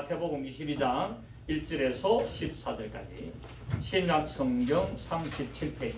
마태복음 22장 1절에서 14절까지, 신약성경 37페이지,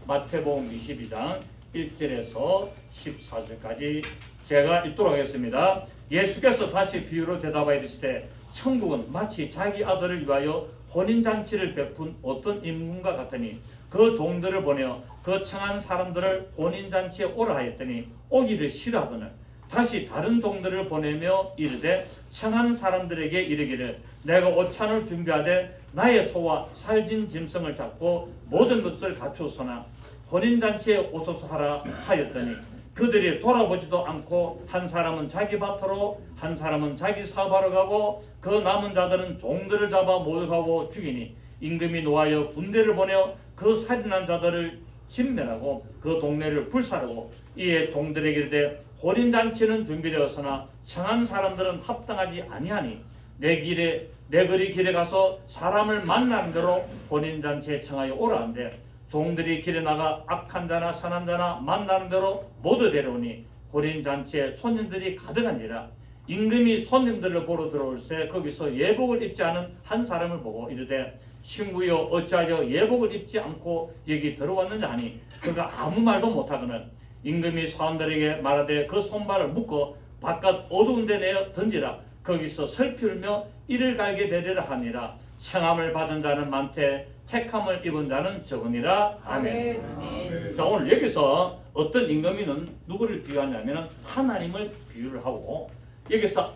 마태복음 22장 1절에서 14절까지 제가 읽도록 하겠습니다. 예수께서 다시 비유로 대답하여 이르시되 천국은 마치 자기 아들을 위하여 혼인잔치를 베푼 어떤 임금과 같으니 그 종들을 보내어 그 청한 사람들을 혼인잔치에 오라 하였더니 오기를 싫어하거늘 다시 다른 종들을 보내며 이르되 청한 사람들에게 이르기를 내가 오찬을 준비하되 나의 소와 살진 짐승을 잡고 모든 것을 갖추었으나 혼인잔치에 오소서 하라 하였더니 그들이 돌아보지도 않고 한 사람은 자기 밭으로 한 사람은 자기 사업하러 가고 그 남은 자들은 종들을 잡아 모욕하고 죽이니 임금이 노하여 군대를 보내어 그 살인한 자들을 진멸하고 그 동네를 불사르고 이에 종들에게 이르되 혼인잔치는 준비되었으나 청한 사람들은 합당하지 아니하니 내 거리 길에 가서 사람을 만나는 대로 혼인잔치에 청하여 오라 한데 종들이 길에 나가 악한 자나 선한 자나 만나는 대로 모두 데려오니 혼인잔치에 손님들이 가득한지라 임금이 손님들을 보러 들어올 때 거기서 예복을 입지 않은 한 사람을 보고 이르되 친구여 어찌하여 예복을 입지 않고 여기 들어왔느냐 하니 그가 아무 말도 못하거늘 임금이 사람들에게 말하되 그 손발을 묶어 바깥 어두운 데 내어 던지라 거기서 슬피울며 이를 갈게 되리라 하니라 청함을 받은 자는 많되 택함을 입은 자는 적으니라. 아멘. 아멘. 자, 오늘 여기서 어떤 임금이는 누구를 비유하냐면 하나님을 비유를 하고 여기서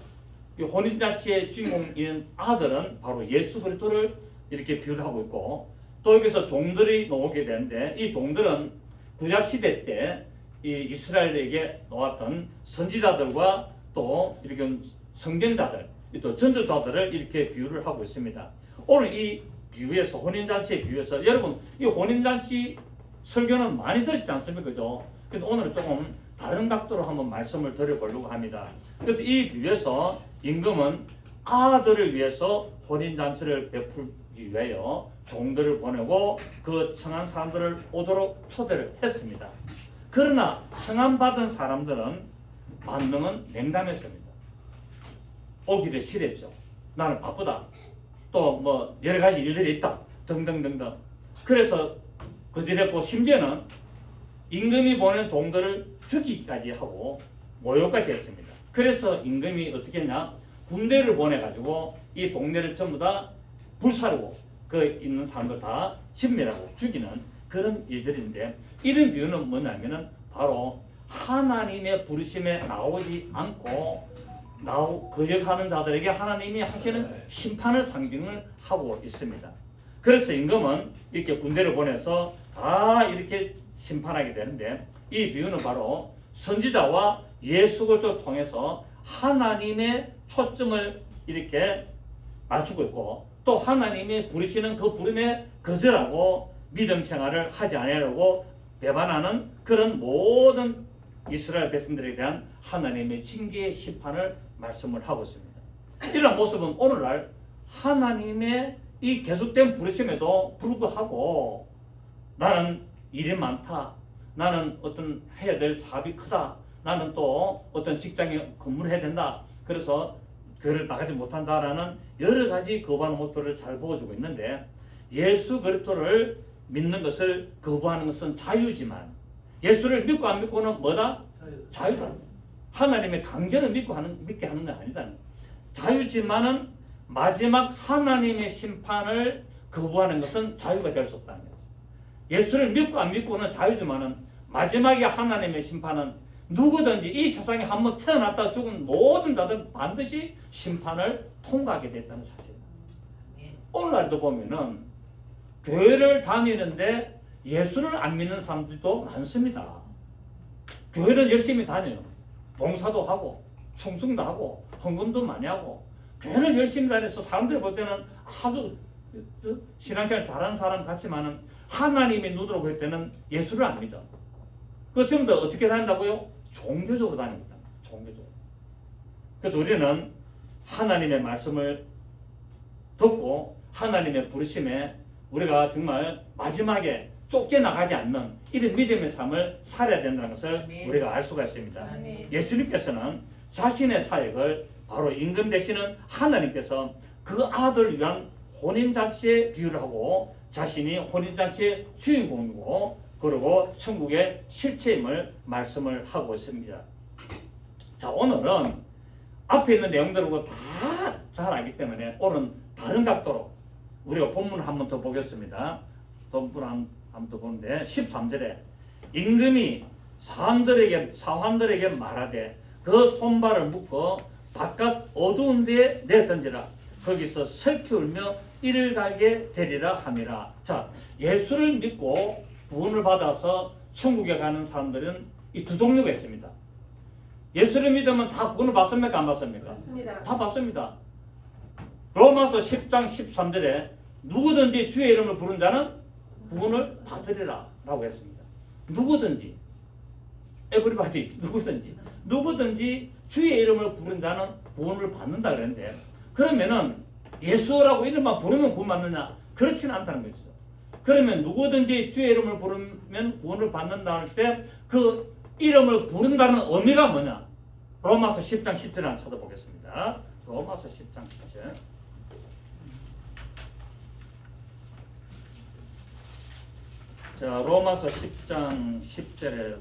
혼인잔치의 주인공인 아들은 바로 예수 그리스도를 이렇게 비유를 하고 있고 또 여기서 종들이 나오게 되는데 이 종들은 구약시대 때 이 이스라엘에게 나왔던 선지자들과 또 이렇게 성경자들 또 전도자들을 이렇게 비유를 하고 있습니다. 오늘 이 비유에서 혼인잔치의 비유에서 여러분 이 혼인잔치 설교는 많이 들었지 않습니까? 그죠? 근데 오늘은 조금 다른 각도로 한번 말씀을 드려보려고 합니다. 그래서 이 비유에서 임금은 아들을 위해서 혼인잔치를 베풀기 위하여 종들을 보내고 그 청한 사람들을 오도록 초대를 했습니다. 그러나 청함받은 사람들은 반응은 냉담했습니다. 오기를 싫어했죠. 나는 바쁘다. 또 뭐 여러 가지 일들이 있다. 등등등등. 그래서 그지랬고 심지어는 임금이 보낸 종들을 죽이기까지 하고 모욕까지 했습니다. 그래서 임금이 어떻게 했냐? 군대를 보내가지고 이 동네를 전부 다 불사르고 그 있는 사람들 다 진멸하고 죽이는 그런 일들인데 이런 비유는 뭐냐면은 바로 하나님의 부르심에 나오지 않고 거역하는 자들에게 하나님이 하시는 심판을 상징을 하고 있습니다. 그래서 임금은 이렇게 군대를 보내서 다 이렇게 심판하게 되는데 이 비유는 바로 선지자와 예수 그리스도를 통해서 하나님의 초점을 이렇게 맞추고 있고 또 하나님이 부르시는 그 부름에 거절하고 믿음 생활을 하지 않으려고 배반하는 그런 모든 이스라엘 백성들에 대한 하나님의 징계의 심판을 말씀을 하고 있습니다. 이런 모습은 오늘날 하나님의 이 계속된 부르심에도 불구하고 나는 일이 많다. 나는 어떤 해야 될 사업이 크다. 나는 또 어떤 직장에 근무를 해야 된다. 그래서 교회를 나가지 못한다라는 여러 가지 거부하는 모습들을 잘 보여주고 있는데 예수 그리스도를 믿는 것을 거부하는 것은 자유지만 예수를 믿고 안 믿고는 뭐다? 자유다. 하나님의 강제로 믿게 하는 건 아니다. 자유지만은 마지막 하나님의 심판을 거부하는 것은 자유가 될 수 없다는 거예요. 예수를 믿고 안 믿고는 자유지만은 마지막에 하나님의 심판은 누구든지 이 세상에 한번 태어났다 죽은 모든 자들은 반드시 심판을 통과하게 됐다는 사실입니다. 오늘날도 보면은 교회를 다니는데 예수를 안 믿는 사람들도 많습니다. 교회는 열심히 다녀요. 봉사도 하고 충성도 하고 헌금도 많이 하고 교회는 열심히 다녀서 사람들이 볼 때는 아주 신앙생활 잘하는 사람 같지만은 하나님의 눈으로 볼 때는 예수를 안 믿어. 그 전부 다 어떻게 다닌다고요? 종교적으로 다닙니다. 종교적으로. 그래서 우리는 하나님의 말씀을 듣고 하나님의 부르심에 우리가 정말 마지막에 쫓겨나가지 않는 이런 믿음의 삶을 살아야 된다는 것을 우리가 알 수가 있습니다. 예수님께서는 자신의 사역을 바로 임금 되시는 하나님께서 그 아들을 위한 혼인잔치에 비유를 하고 자신이 혼인잔치의 주인공이고 그리고 천국의 실체임을 말씀을 하고 있습니다. 자, 오늘은 앞에 있는 내용들하고 다 잘 알기 때문에 오늘은 다른 각도로 우리가 본문을 한 번 더 보겠습니다. 본문 한 번 더 보는데 13절에 임금이 사환들에게 말하되 그 손발을 묶어 바깥 어두운 데에 내던지라. 거기서 슬피 울며 이를 갈게 되리라 함이라. 자, 예수를 믿고 구원을 받아서 천국에 가는 사람들은 이 두 종류가 있습니다. 예수를 믿으면 다 구원을 받습니까? 안 받습니까? 맞습니다. 다 받습니다. 로마서 10장 13절에 누구든지 주의 이름을 부른 자는 구원을 받으리라 라고 했습니다. 누구든지, everybody, 누구든지 주의 이름을 부른 자는 구원을 받는다 그랬는데, 그러면은 예수라고 이름만 부르면 구원 받느냐? 그렇지는 않다는 것이죠. 그러면 누구든지 주의 이름을 부르면 구원을 받는다 할 때 그 이름을 부른다는 의미가 뭐냐? 로마서 10장 10절을 한번 찾아보겠습니다. 로마서 10장 10절. 자, 로마서 10장 10절에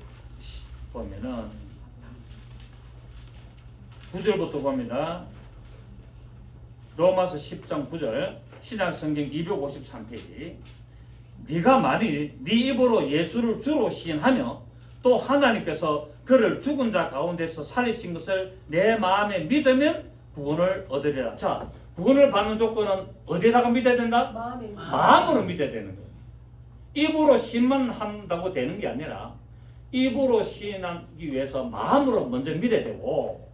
보면은 9절부터 봅니다. 로마서 10장 9절 신약성경 253페이지. 네가 만일 네 입으로 예수를 주로 시인하며 또 하나님께서 그를 죽은 자 가운데서 살리신 것을 내 마음에 믿으면 구원을 얻으리라. 자, 구원을 받는 조건은 어디에다가 믿어야 된다? 마음으로 믿어야 되는 거예요. 입으로 시인만 한다고 되는 게 아니라 입으로 시인하기 위해서 마음으로 먼저 믿어야 되고,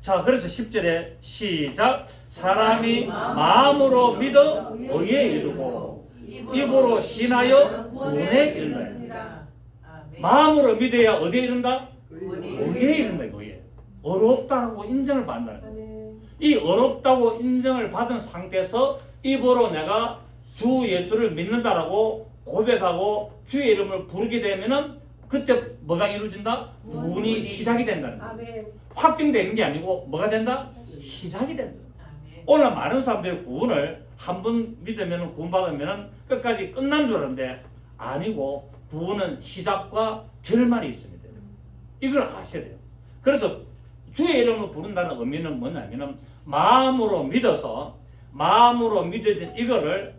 자, 그래서 10절에 시작. 사람이 마음으로 믿어 의에 이르고 입으로 시인하여 구원에 이른다. 마음으로 믿어야 어디에 이른다? 의에 이른다. 의에. 어렵다고 인정을 받는다. 이 어렵다고 인정을 받은 상태에서 입으로 내가 주 예수를 믿는다라고 고백하고 주의 이름을 부르게 되면은 그때 뭐가 이루어진다? 구원이 시작이 된다는 거예요. 확정되는 게 아니고 뭐가 된다? 시작이 된다. 오늘 많은 사람들이 구원을 한 번 믿으면 구원받으면 끝까지 끝난 줄 알았는데 아니고 구원은 시작과 결말이 있습니다. 이걸 아셔야 돼요. 그래서 주의 이름을 부른다는 의미는 뭐냐면 마음으로 믿어서 마음으로 믿어진 이거를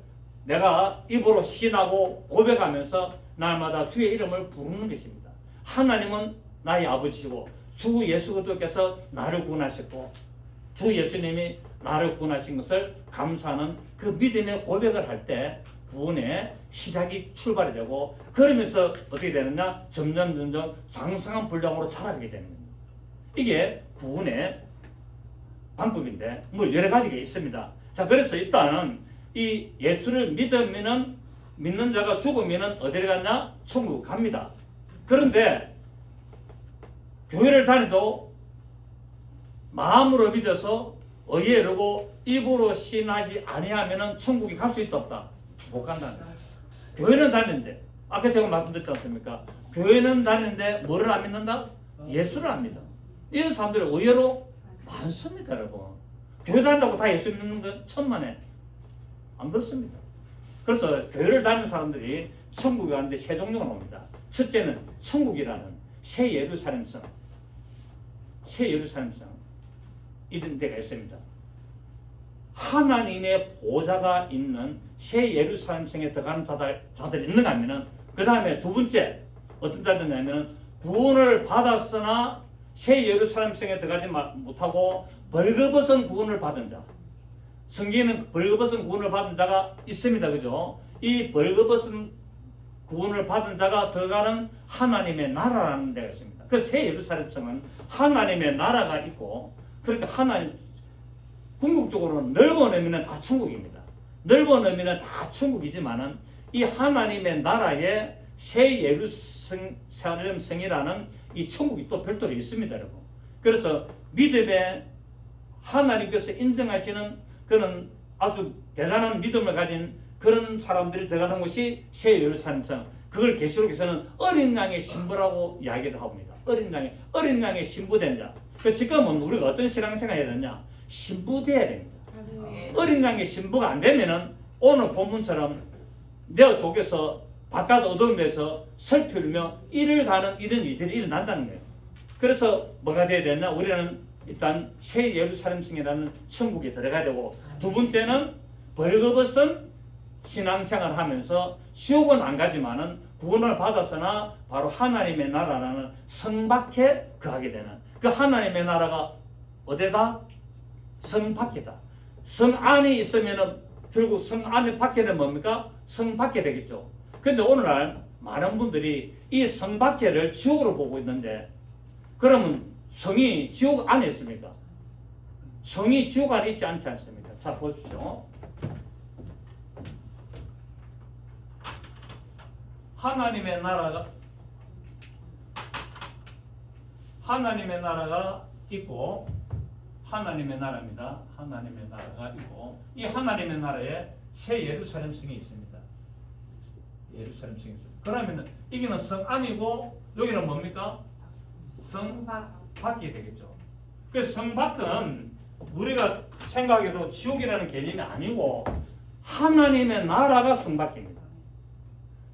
내가 입으로 시인하고 고백하면서 날마다 주의 이름을 부르는 것입니다. 하나님은 나의 아버지시고 주 예수 그리스도께서 나를 구원하셨고 주 예수님이 나를 구원하신 것을 감사하는 그 믿음의 고백을 할 때 구원의 시작이 출발이 되고, 그러면서 어떻게 되느냐? 점점 장성한 분량으로 자라게 되는 겁니다. 이게 구원의 방법인데 뭐 여러 가지가 있습니다. 자, 그래서 일단은 이 예수를 믿으면은 믿는 자가 죽으면은 어디를 갔냐? 천국 갑니다. 그런데 교회를 다니도 마음으로 믿어서 의에 이르고 입으로 시인하지 아니하면은 천국에 갈 수 있다 없다? 못 간다는 거예요. 교회는 다니는데 아까 제가 말씀드렸지 않습니까? 교회는 다니는데 뭐를 안 믿는다? 예수를 안 믿어. 이런 사람들이 의외로 많습니다, 여러분. 교회 다닌다고 다 예수 믿는 건 천만에 안 그렇습니다. 그래서 교회를 다니는 사람들이 천국에 가는데 세 종류가 나옵니다. 첫째는 천국이라는 새 예루살렘성 이런 데가 있습니다. 하나님의 보좌가 있는 새 예루살렘성에 들어가는 자들이 있는가 하면은, 그 다음에 두 번째 어떤 자들이냐면 구원을 받았으나 새 예루살렘성에 들어가지 못하고 벌거벗은 구원을 받은 자. 성경에는 벌거벗은 구원을 받은 자가 있습니다. 그죠? 이 벌거벗은 구원을 받은 자가 들어가는 하나님의 나라라는 데가 있습니다. 그 새 예루살렘성은 하나님의 나라가 있고, 그러니까 하나님 궁극적으로는 넓은 의미는 다 천국입니다. 넓은 의미는 다 천국이지만은 이 하나님의 나라에 새 예루살렘성이라는 이 천국이 또 별도로 있습니다, 여러분. 그래서 믿음에 하나님께서 인정하시는 그런 아주 대단한 믿음을 가진 그런 사람들이 들어가는 곳이 새 예루살렘성. 그걸 계시록에서는 어린 양의 신부라고 이야기를 합니다. 어린 양의 신부된 자. 지금은 우리가 어떤 신앙생활 해야 되냐? 신부돼야 됩니다. 어린 양의 신부가 안 되면은 오늘 본문처럼 내 족에서 바깥 어두운 데서 슬피우며 이를 가는 이런 일들이 일어난다는 거예요. 그래서 뭐가 돼야 되나? 우리는 일단 새 예루살렘성이라는 천국에 들어가야 되고, 두 번째는 벌거벗은 신앙생활을 하면서 지옥은 안 가지만은 구원을 받았으나 바로 하나님의 나라라는 성 밖에 거하게 되는, 그 하나님의 나라가 어디다? 성 밖이다. 성 안에 있으면은 결국 성 안에 밖에는 뭡니까? 성 밖에 되겠죠. 근데 오늘날 많은 분들이 이 성 밖에를 지옥으로 보고 있는데, 그러면 성이 지옥 안에 있습니까? 성이 지옥 안에 있지 않지 않습니까? 자, 보십시오. 하나님의 나라가 있고, 하나님의 나라입니다. 하나님의 나라가 있고, 이 하나님의 나라에 새 예루살렘 성이 있습니다. 예루살렘 성이 있습니다. 그러면 여기는 성 안이고 여기는 뭡니까? 성 밖이 되겠죠. 그래서 성 밖은 우리가 생각해도 지옥이라는 개념이 아니고 하나님의 나라가 성 밖입니다.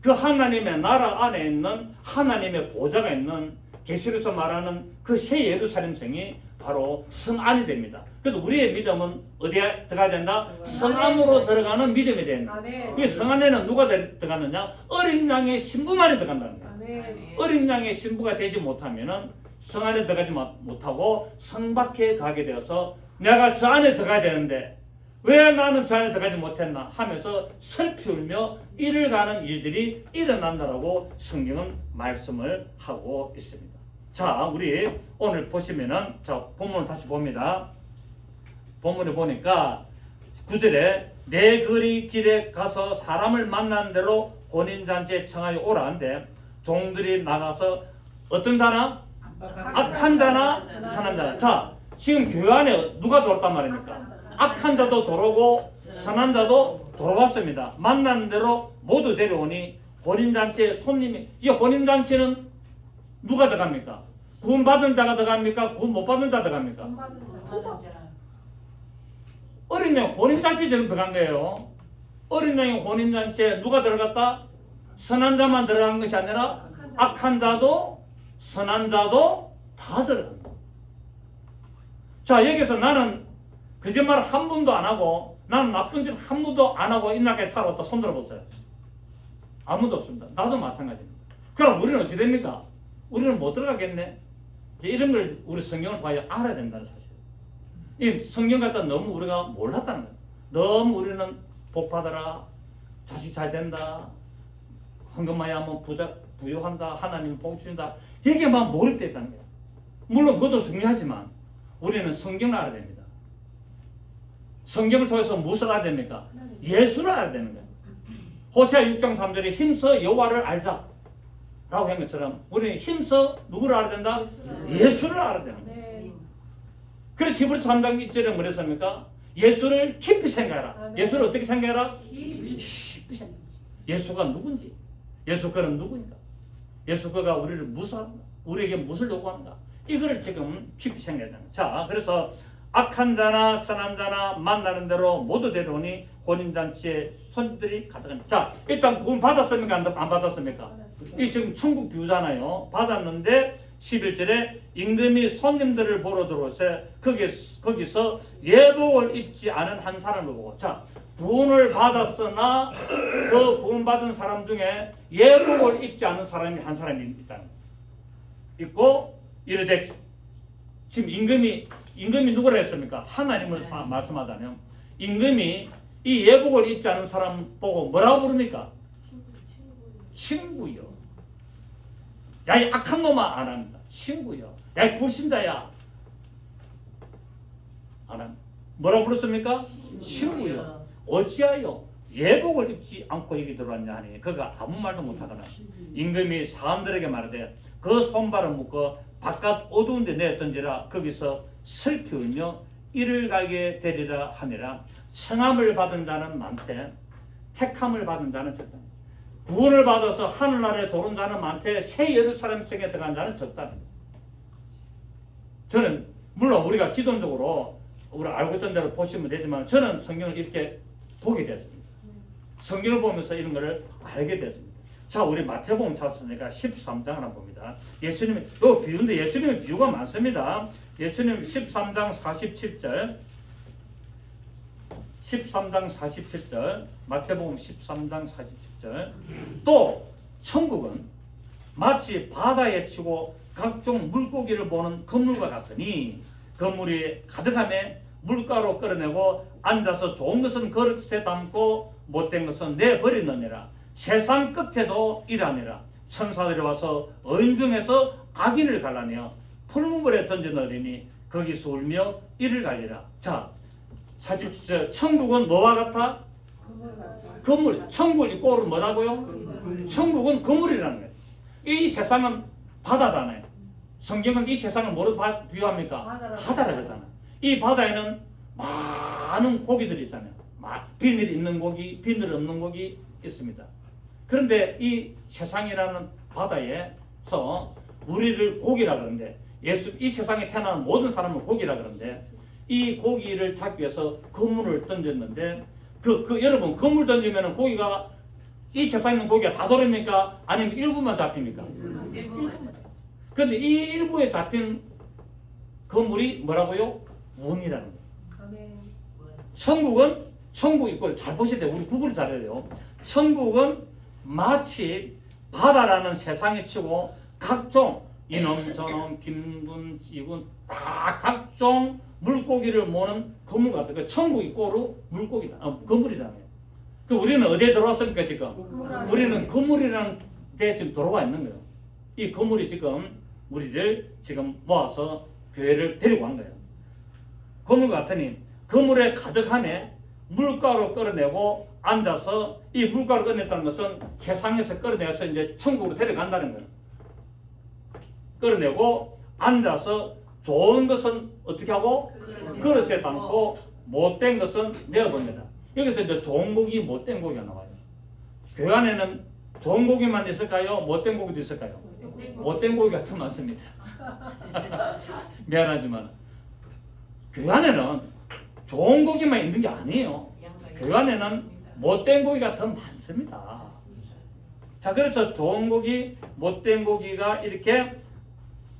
그 하나님의 나라 안에 있는 하나님의 보좌가 있는 계시록에서 말하는 그 새 예루살렘 성이 바로 성 안이 됩니다. 그래서 우리의 믿음은 어디에 들어가야 된다? 성 안으로 들어가는 믿음이 된다. 이 성 안에는 누가 들어가느냐? 어린 양의 신부만이 들어간다는 거예요. 어린 양의 신부가 되지 못하면은 성 안에 들어가지 못하고 성 밖에 가게 되어서 내가 저 안에 들어가야 되는데 왜 나는 저 안에 들어가지 못했나 하면서 슬피 울며 이를 가는 일들이 일어난다라고 성경은 말씀을 하고 있습니다. 자, 우리 오늘 보시면은, 자, 본문을 다시 봅니다. 본문을 보니까 9절에 내 거리 길에 가서 사람을 만난 대로 혼인잔치에 청하여 오라 한데, 종들이 나가서 어떤 자나? 악한 자나 선한 자나. 자, 지금 교회 안에 누가 들어왔단 말입니까? 악한 자도 들어오고 선한 자도 들어왔습니다. 만난 대로 모두 데려오니 혼인잔치에 손님이, 이 혼인잔치는 누가 들어갑니까? 구원 받은 자가 들어갑니까? 구원 못 받은 자 들어갑니까? 어린 양 혼인잔치에 들어간 거예요. 어린 양의 혼인잔치에 누가 들어갔다? 선한 자만 들어간 것이 아니라 악한 자도 선한 자도 다 들어간다. 자, 여기서 나는 거짓말 한 번도 안 하고 나는 나쁜 짓 한 번도 안 하고 인하게 살았다. 손 들어보세요. 아무도 없습니다. 나도 마찬가지입니다. 그럼 우리는 어찌 됩니까? 우리는 못 들어가겠네. 이제 이런 걸 우리 성경을 통하여 알아야 된다는 사실. 이 성경 갖다 너무 우리가 몰랐다는 거예요. 너무 우리는 복 받아라, 자식 잘 된다, 헌금 많이 하면 부유한다, 하나님 복 주신다, 얘기만 모를 때 있다는 거예요. 물론 그것도 중요하지만 우리는 성경을 알아야 됩니다. 성경을 통해서 무엇을 알아야 됩니까? 예수를 알아야 되는 거예요. 호세아 6장 3절에 힘써 여호와를 알자 라고 한 것처럼 우리는 힘써 누구를 알아야 된다? 예수를 알아야 되는 거예요. 그래서 히브리서 3장 1절에 뭐랬습니까? 예수를 깊이 생각해라. 예수를 어떻게 생각해라? 깊이 생각해라. 예수가 누군지, 예수 그는 누구인가, 예수 그가 우리를 무엇하는가, 우리에게 무엇을 요구하는가, 이거를 지금 깊이 생각해야 됩니다. 자, 그래서 악한 자나 선한 자나 만나는 대로 모두 데려오니 혼인잔치에 손들이 가득합니다. 자, 일단 구원 받았습니까? 안 받았습니까? 이 지금 천국 뷰잖아요. 받았는데 11절에 임금이 손님들을 보러 들어오세 거기서 예복을 입지 않은 한 사람을 보고, 자, 구원을 받았으나 그 구원 받은 사람 중에 예복을 입지 않은 사람이 한 사람이 있다. 있고 이르되, 지금 임금이 누구라 했습니까? 하나님을 말씀하자면 임금이 이 예복을 입지 않은 사람 보고 뭐라고 부릅니까? 친구요. 야, 이 악한 놈아, 안 합니다. 친구요. 야, 이 불신자야, 안 합니다. 뭐라고 불렀습니까? 친구요. 어찌하여 예복을 입지 않고 여기 들어왔냐 하니 그가 아무 말도 못하거나 임금이 사람들에게 말하되 그 손발을 묶어 바깥 어두운 데 내었던지라 거기서 슬피 울며 이를 가게 되리라 하니라. 청함을 받은 자는 많되 택함을 받은 자는 적다. 구원을 받아서 하늘나라에 도는 자는 많되 새 예루살렘 성에 들어간 자는 적다. 저는 물론 우리가 기존적으로 우리 알고 있던 대로 보시면 되지만 저는 성경을 이렇게 보게 됐습니다. 성경을 보면서 이런 것을 알게 됐습니다. 자, 우리 마태복음 찾았으니까 13장을 한번 봅니다. 예수님이 또 비유인데 예수님의 비유가 많습니다. 예수님 13장 47절 13장 47절 마태복음 13장 47절 또 천국은 마치 바다에 치고 각종 물고기를 보는 그물과 같으니 그물이 가득함에 물가로 끌어내고 앉아서 좋은 것은 그릇에 담고 못된 것은 내버리느니라. 세상 끝에도 이라니라. 천사들이 와서 어인 중에서 악인을 갈라내어 풀무불에 던져 넣으리니 거기서 울며 이를 갈리라. 자, 47절 천국은 뭐와 같아? 그물. 천국이 꼴은 뭐라고요? 천국은 그물이라는 거예요. 이 세상은 바다잖아요. 성경은 이 세상을 뭐로 비유합니까? 바다라 그러잖아요. 이 바다에는 많은 고기들이 있잖아요. 비늘 있는 고기, 비늘 없는 고기 있습니다. 그런데 이 세상이라는 바다에서 우리를 고기라 그러는데 이 세상에 태어나는 모든 사람은 고기라 그러는데 이 고기를 잡기 위해서 그물을 던졌는데 여러분 그물 던지면 고기가 이 세상에 있는 고기가 다 돌입니까? 아니면 일부만 잡힙니까? 그런데 이 일부에 잡힌 그물이 뭐라고요? 운이라는 거예요. 천국 있고 잘 보셔야 돼요. 우리 구글을 잘해야 돼요. 천국은 마치 바다라는 세상에 치고 각종 이놈 저놈 김군 지군 다 각종 물고기를 모는 그물 같은 거. 천국이 꼬루 물고기다. 그물이잖아요. 그 우리는 어디에 들어왔습니까 지금? 우리는 그물이라는 데 지금 들어와 있는 거예요. 이 그물이 지금 우리를 지금 모아서 교회를 데리고 간 거예요. 그물 같으니 그물에 가득함에 물가로 끌어내고 앉아서 이 물가로 끌어냈다는 것은 세상에서 끌어내서 이제 천국으로 데려간다는 거예요. 끌어내고 앉아서 좋은 것은 어떻게 하고 그릇에 담고 못된 것은 내어봅니다. 여기서 이제 좋은 고기, 못된 고기가 나와요. 교회 안에는 좋은 고기만 있을까요? 못된 고기도 있을까요? 못된 고기가 더 많습니다. 미안하지만 교회 안에는 좋은 고기만 있는 게 아니에요. 교회 안에는 못된 고기가 더 많습니다. 자, 그래서 좋은 고기, 못된 고기가 이렇게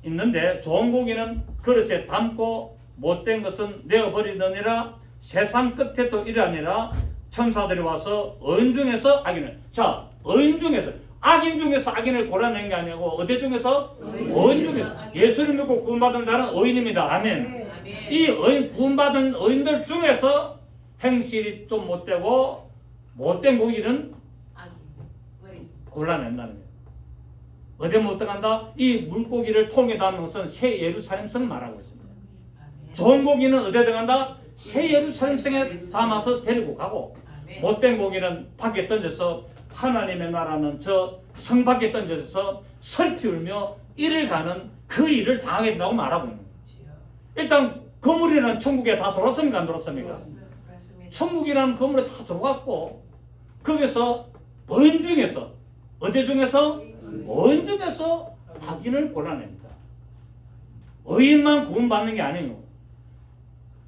있는데 좋은 고기는 그릇에 담고 못된 것은 내어버리느니라. 세상 끝에도 이러니라. 천사들이 와서 어인 중에서 악인을. 자, 어인 중에서 악인 중에서 악인을 골라낸 게 아니고 어디 중에서? 어인 중에서. 예수를 믿고 구원받은 자는 어인입니다. 아멘. 이 어인, 구원받은 어인들 중에서 행실이 좀 못되고 못된 고기는 골라낸다는 거예요. 어디 못 들어간다? 이 물고기를 통에 담는 것은 새 예루살렘성 말하고 있습니다. 좋은 고기는 어디에 들어간다? 새 예루살렘성에 담아서 데리고 가고 못된 고기는 밖에 던져서 하나님의 나라는 저 성 밖에 던져서 슬피 울며 이를 가는 그 일을 당하게 된다고 말하고 있는 거예요. 일단 건물이라는 천국에 다 들어왔습니까? 안 들어왔습니까? 천국이라는 건물에 다 들어갔고 거기서 어인 중에서 어디 중에서? 어인 중에서 악인을 골라냅니다. 어인만 구원받는 게 아니에요.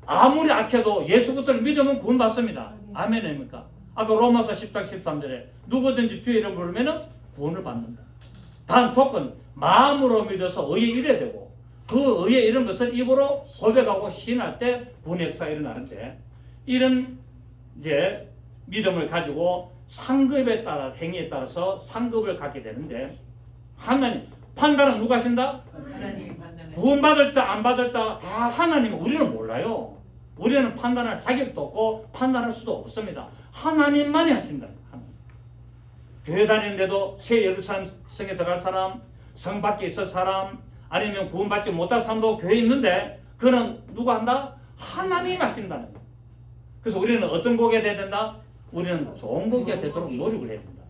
아무리 악해도 예수부터 믿으면 구원받습니다. 아멘입니까? 아까 로마서 10장 13절에 누구든지 주의 이름 부르면 구원을 받는다. 단 조건 마음으로 믿어서 의에 이래야 되고 그 의에 이런 것을 입으로 고백하고 시인할 때 구원의 역사가 일어나는데 이런 이제 믿음을 가지고 상급에 따라 행위에 따라서 상급을 갖게 되는데 하나님 판단은 누가 하신다? 하나님 판단을. 구원받을 자 안 받을 자 다 하나님. 우리는 몰라요. 우리는 판단할 자격도 없고 판단할 수도 없습니다. 하나님만이 하신다. 교회 다니는데도 새 예루살렘 성에 들어갈 사람, 성 밖에 있을 사람, 아니면 구원받지 못할 사람도 교회에 있는데 그는 누가 한다? 하나님이 하신다는 거예요. 그래서 우리는 어떤 고기가 돼야 된다? 우리는 좋은 고기가 되도록 노력을 해야 된다.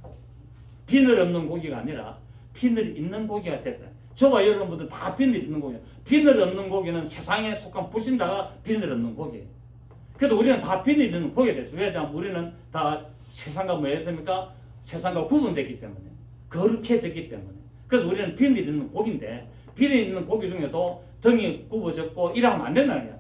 비늘 없는 고기가 아니라 비늘 있는 고기가 됐다. 저와 여러분들 다 비늘 있는 고기예요. 비늘 없는 고기는 세상에 속한 불신자가 비늘 없는 고기예요. 그래도 우리는 다 비늘 있는 고기가 됐어요. 왜냐하면 우리는 다 세상과 뭐 했습니까? 세상과 구분됐기 때문에, 거룩해졌기 때문에. 그래서 우리는 비늘 있는 고기인데 비늘 있는 고기 중에도 등이 굽어졌고 이러면 안 된다는 거야.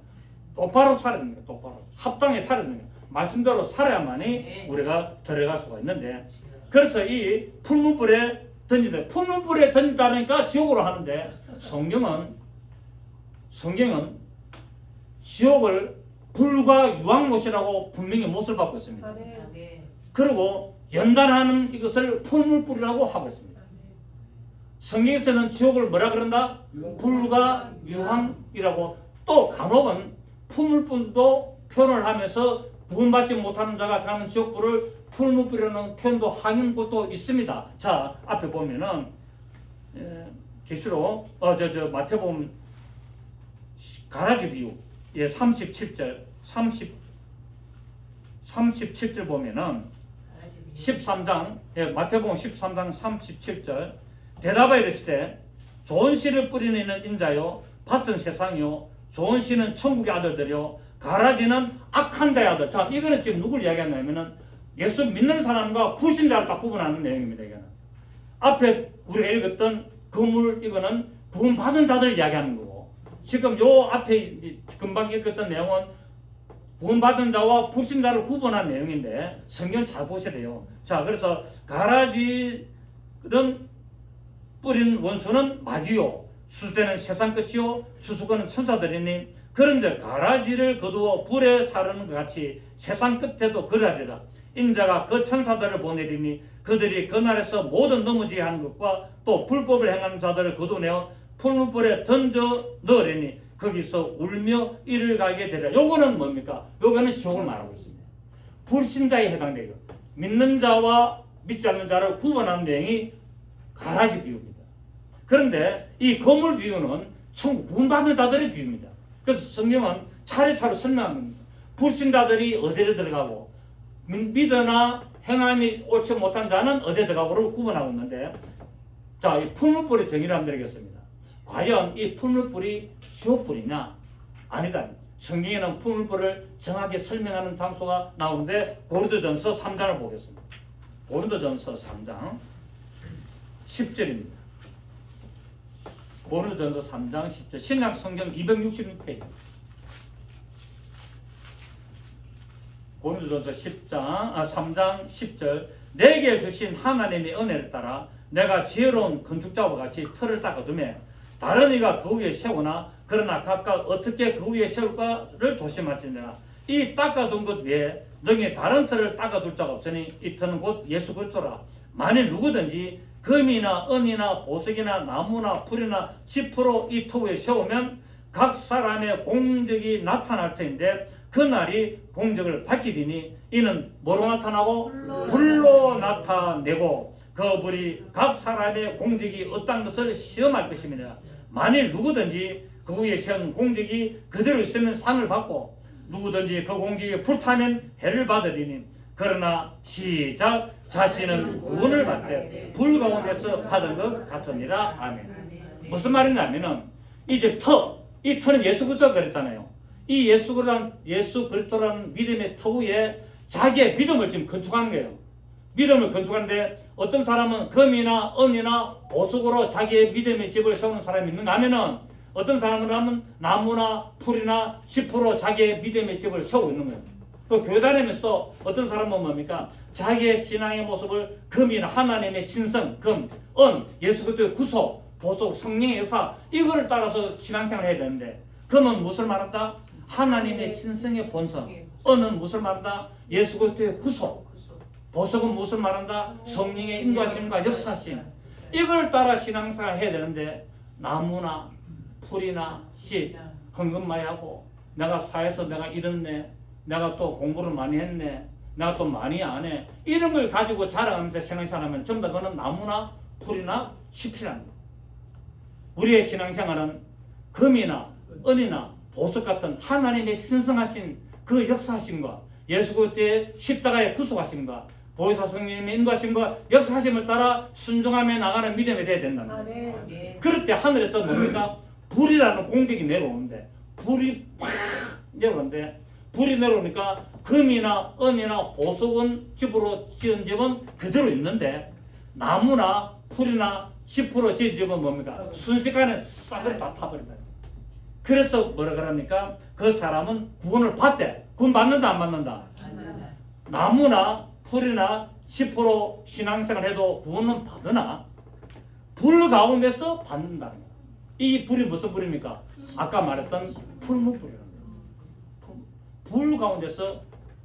똑바로 살아야 됩니다. 똑바로 합당히 살아야 됩니다. 말씀대로 살아야만이 우리가 들어갈 수가 있는데, 그래서 이 풀무불에 던진다. 풀무불에 던진다니까 지옥으로 하는데, 성경은 지옥을 불과 유황못이라고 분명히 못을 받고 있습니다. 그리고 연단하는 이것을 풀물불이라고 하고 있습니다. 성경에서는 지옥을 뭐라 그런다? 불과 유황이라고. 또 간혹은 풀물불도 표현을 하면서 구원받지 못하는 자가 가는 지옥불을 풀물불이라는 표현도 하는 곳도 있습니다. 자, 앞에 보면은 계시록 마태복음 가라지 비유 37절 37절 보면은 13장 마태복음 13장 37절 대답하여 이르시되 좋은 씨를 뿌리는 이는 인자요 밭은 세상이요 좋은 씨는 천국의 아들들이요 가라지는 악한 자의 아들. 자, 이거는 지금 누굴 이야기하냐면은 예수 믿는 사람과 불신자를 딱 구분하는 내용입니다. 이거는 앞에 우리가 읽었던 건물, 이거는 구원받은 자들 이야기하는 거고, 지금 요 앞에 금방 읽었던 내용은 구원받은 자와 불신자를 구분한 내용인데 성경 잘 보셔야 돼요. 자, 그래서 가라지는 뿌린 원수는 마귀요 수수대는 세상 끝이요 수수건은 천사들이니 그런즉 가라지를 거두어 불에 사르는 것 같이 세상 끝에도 그러하리라. 인자가 그 천사들을 보내리니 그들이 그날에서 모든 넘어지게 하는 것과 또 불법을 행하는 자들을 거두내어 풀무불에 던져 넣으리니 거기서 울며 이를 갈게 되리라. 요거는 뭡니까? 요거는 지옥을 말하고 있습니다. 불신자에 해당되고 믿는 자와 믿지 않는 자를 구분하는 내용이 가라지 비유입니다. 그런데 이 거물 비유는 천국 구원받는 자들의 비유입니다. 그래서 성경은 차례차례 설명합니다. 불신자들이 어디로 들어가고 믿으나 행함이 옳지 못한 자는 어디에 들어가고를 구분하고 있는데, 자, 이 풀무불의 정의를 한번 드리겠습니다. 과연 이 풀무불이 지옥불이냐? 아니다. 성경에는 풀무불을 정확히 설명하는 장소가 나오는데 고린도전서 3장을 보겠습니다. 고린도전서 3장 10절입니다. 고린도전서 3장 10절 신약 성경 266페이지. 고린도전서 3장 10절 내게 주신 하나님의 은혜를 따라 내가 지혜로운 건축자와 같이 틀을 닦아두매 다른 이가 그 위에 세우나 그러나 각각 어떻게 그 위에 세울까를 조심할지니라. 이 닦아둔 것 외에 너희 다른 틀을 닦아둘 자가 없으니 이 틀은 곧 예수 그리스도라. 만일 누구든지 금이나 은이나 보석이나 나무나 풀이나 짚으로 이 터 위에 세우면 각 사람의 공적이 나타날 터인데 그날이 공적을 밝히리니 이는 뭐로 나타나고? 불로 나타내고 그 불이 각 사람의 공적이 어떤 것을 시험할 것입니다. 만일 누구든지 그 위에 세운 공적이 그대로 있으면 상을 받고 누구든지 그 공적이 불타면 해를 받으리니 그러나 시작 자신은 구원을 받되 불 가운데서 받은 것 같으니라. 아멘. 무슨 말이냐면은 이제 이 터는 예수 그리스도가 그랬잖아요. 이 예수 그리스도라는 믿음의 터 위에 자기의 믿음을 지금 건축하는 거예요. 믿음을 건축하는데 어떤 사람은 금이나 은이나 보석으로 자기의 믿음의 집을 세우는 사람이 있는가 하면은 어떤 사람은 나무나 풀이나 짚으로 자기의 믿음의 집을 세우고 있는 거예요. 그 교회 다니면서도 어떤 사람은 뭡니까? 자기의 신앙의 모습을 금이나 하나님의 신성, 금, 은, 예수 그리스도의 구속, 보석, 성령의 역사 이거를 따라서 신앙생활을 해야 되는데 금은 무엇을 말한다? 하나님의 신성의 본성. 은은 무엇을 말한다? 예수 그리스도의 구속. 보석은 무엇을 말한다? 성령의 인도하심과 역사심. 이걸 따라 신앙생활을 해야 되는데 나무나 풀이나 집, 헌금마이하고 내가 사회에서 내가 이렇네, 내가 또 공부를 많이 했네, 내가 또 많이 안 해, 이런 걸 가지고 자랑하면서 신앙생활하면 전부 다 그건 나무나 풀이나 칩이라는 거예요. 우리의 신앙생활은 금이나 은이나 보석 같은 하나님의 신성하신 그 역사하심과 예수 그리스도의 십자가의 구속하심과 보혜사 성령님의 인도하심과 역사하심을 따라 순종하며 나가는 믿음이 되어야 된다는 거예요. 그럴 때 하늘에서 뭡니까? 불이라는 공격이 내려오는데 불이 팍 내려오는데 불이 내려오니까 금이나 은이나 보석은 집으로 지은 집은 그대로 있는데 나무나 풀이나 짚으로 지은 집은 뭡니까? 순식간에 싹을 다 타버린다. 그래서 뭐라 그럽니까? 그 사람은 구원을 받대. 구원 받는다 안 받는다? 나무나 풀이나 10% 신앙생활 해도 구원은 받으나 불 가운데서 받는다는 거야. 이 불이 무슨 불입니까? 아까 말했던 풀무불이라는 거야. 불 가운데서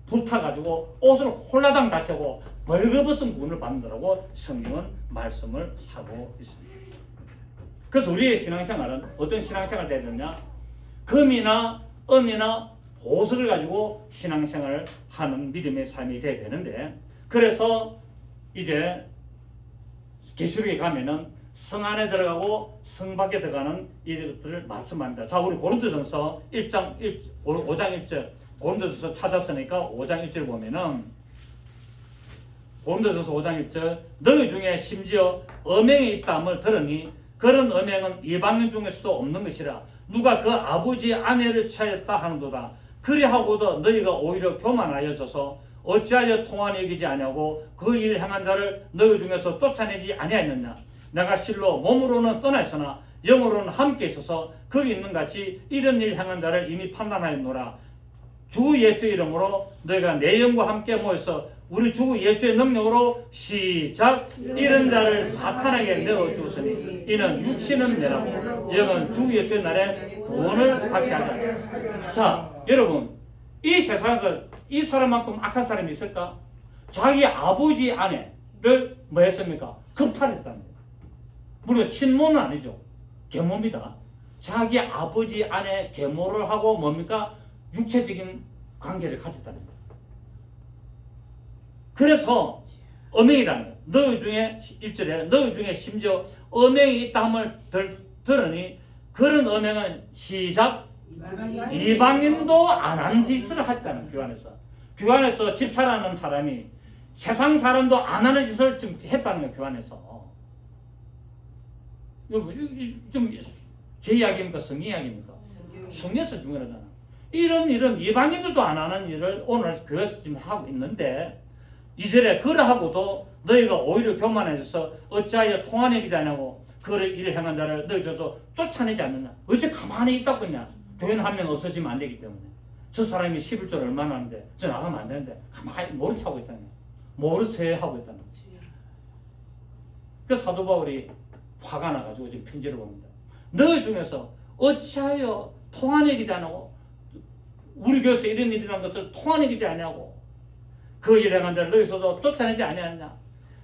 불타가지고 옷을 홀라당 다 켜고 벌거벗은 구원을 받는다라고 성경은 말씀을 하고 있습니다. 그래서 우리의 신앙생활은 어떤 신앙생활을 해야 되느냐? 금이나 은이나 보석을 가지고 신앙생활을 하는 믿음의 삶이 되어야 되는데, 그래서 이제 계시록에 가면은 성 안에 들어가고 성 밖에 들어가는 이들을 말씀합니다. 자, 우리 고린도전서 5장 1절 고린도전서 찾았으니까 5장 1절 보면은 고린도전서 5장 1절 너희 중에 심지어 음행이 있다함을 들으니 그런 음행은 이방인 중에서도 없는 것이라. 누가 그 아버지 아내를 취하였다 하는도다. 그리하고도 너희가 오히려 교만하여져서 어찌하여 통한이 여기지 아니하고 그 일을 행한 자를 너희 중에서 쫓아내지 아니하였느냐. 내가 실로 몸으로는 떠나 있으나 영으로는 함께 있어서 거기 있는 같이 이런 일 행한 자를 이미 판단하였노라. 주 예수의 이름으로 너희가 내 영과 함께 모여서 우리 주 예수의 능력으로 시작. 이런 자를 사탄에게 내어주었으니 이는 육신은 내라고 영은 주 예수의 날에 구원을 받게 하자. 자, 여러분, 이 세상에서 이 사람만큼 악한 사람이 있을까? 자기 아버지 아내를 뭐 했습니까? 겁탈했다는 거예요. 물론 친모는 아니죠. 계모입니다. 자기 아버지 아내 계모를 하고 뭡니까? 육체적인 관계를 가졌다는 거예요. 그래서 음행이라는 거예요. 너희 중에 1절에 너희 중에 심지어 음행이 있다함을 들으니 그런 음행은 시작 이방인도 안 한 짓을 했다는 교환에서. 교환에서 집사라는 사람이 세상 사람도 안 하는 짓을 좀 했다는 거예요. 교환에서. 제 이야기입니까? 성 이야기입니까? 성에서 중요하잖아. 이런 일은 이방인들도 안 하는 일을 오늘 교회에서 지금 하고 있는데 2절에 그러하고도 너희가 오히려 교만해져서 어찌하여 통한이 여기지 않냐고 그 일을 행한 자를 너희 저도 쫓아내지 않느냐. 어째 가만히 있다고 했냐. 교회는 한 명 없어지면 안 되기 때문에. 저 사람이 11조를 얼마나 하는데 저 나가면 안 되는데 가만히 모른 척 하고 있다는 거야. 모르쇠 하고 있다는 거지. 그 사도 바울이 화가 나가지고 지금 편지를 봅니다. 너희 중에서 어찌하여 통한이 여기지 않냐고 우리 교회에서 이런 일이 난 것을 통한이 여기지 않냐고 그 일을 행한 자를 너희서도 쫓아내지 아니하느냐.